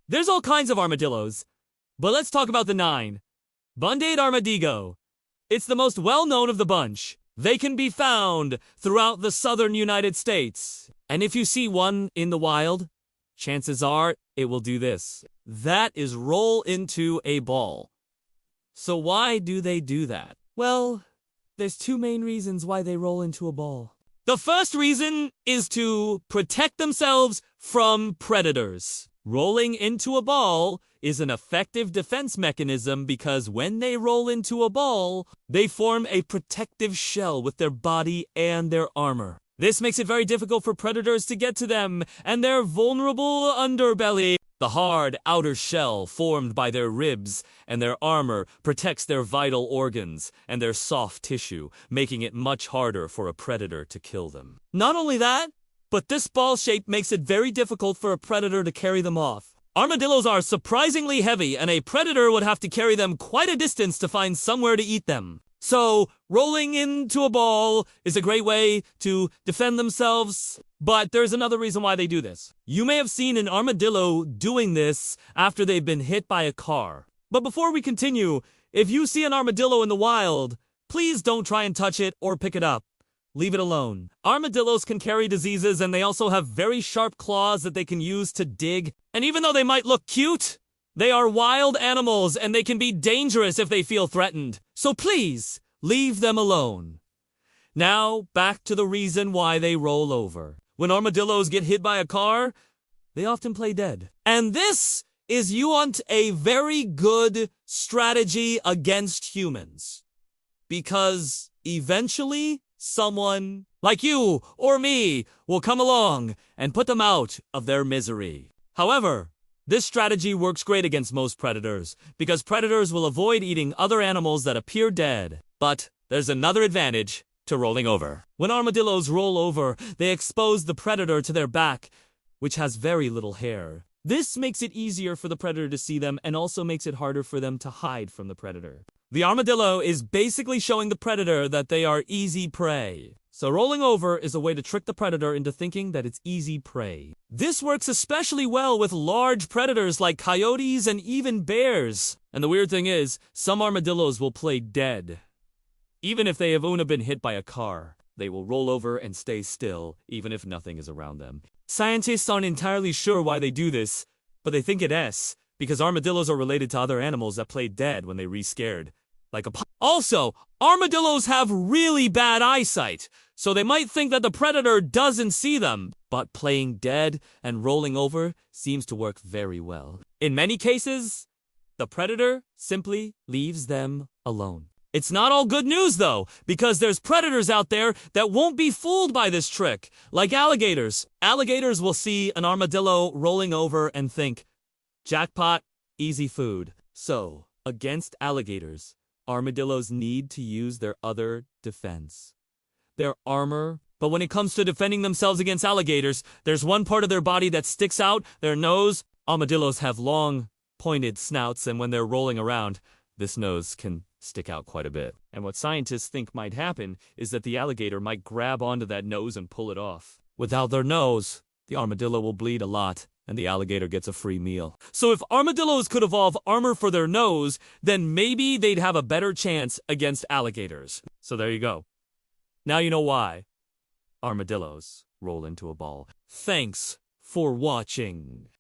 There's all kinds of armadillos, but let's talk about the 9. Bundade armadillo. It's the most well-known of the bunch. They can be found throughout the southern United States. And if you see one in the wild, chances are it will do this. That is roll into a ball. So why do they do that? Well, there's 2 main reasons why they roll into a ball. The first reason is to protect themselves from predators. Rolling into a ball is an effective defense mechanism because when they roll into a ball, they form a protective shell with their body and their armor. This makes it very difficult for predators to get to them and their vulnerable underbelly. The hard outer shell formed by their ribs and their armor protects their vital organs and their soft tissue, making it much harder for a predator to kill them. Not only that, but this ball shape makes it very difficult for a predator to carry them off. Armadillos are surprisingly heavy, and a predator would have to carry them quite a distance to find somewhere to eat them. So, rolling into a ball is a great way to defend themselves, but there's another reason why they do this. You may have seen an armadillo doing this after they've been hit by a car. But before we continue, if you see an armadillo in the wild, please don't try and touch it or pick it up. Leave it alone. Armadillos can carry diseases, and they also have very sharp claws that they can use to dig. And even though they might look cute, they are wild animals, and they can be dangerous if they feel threatened. So please, leave them alone. Now, back to the reason why they roll over. When armadillos get hit by a car, they often play dead. And this is you want a very good strategy against humans. Because eventually, someone like you or me will come along and put them out of their misery. However, this strategy works great against most predators because predators will avoid eating other animals that appear dead. But there's another advantage to rolling over. When armadillos roll over, they expose the predator to their back, which has very little hair. This makes it easier for the predator to see them and also makes it harder for them to hide from the predator. The armadillo is basically showing the predator that they are easy prey. So rolling over is a way to trick the predator into thinking that it's easy prey. This works especially well with large predators like coyotes and even bears. And the weird thing is, some armadillos will play dead. Even if they have only been hit by a car, they will roll over and stay still, even if nothing is around them. Scientists aren't entirely sure why they do this, but they think it's because armadillos are related to other animals that play dead when they re-scared. Also, armadillos have really bad eyesight, so they might think that the predator doesn't see them. But playing dead and rolling over seems to work very well. In many cases, the predator simply leaves them alone. It's not all good news, though, because there's predators out there that won't be fooled by this trick, like alligators. Alligators will see an armadillo rolling over and think, jackpot, easy food. So, against alligators, armadillos need to use their other defense, their armor. But when it comes to defending themselves against alligators, there's one part of their body that sticks out, their nose. Armadillos have long, pointed snouts, and when they're rolling around, this nose can stick out quite a bit. And what scientists think might happen is that the alligator might grab onto that nose and pull it off. Without their nose, the armadillo will bleed a lot, and the alligator gets a free meal. So if armadillos could evolve armor for their nose, then maybe they'd have a better chance against alligators. So there you go. Now you know why armadillos roll into a ball. Thanks for watching.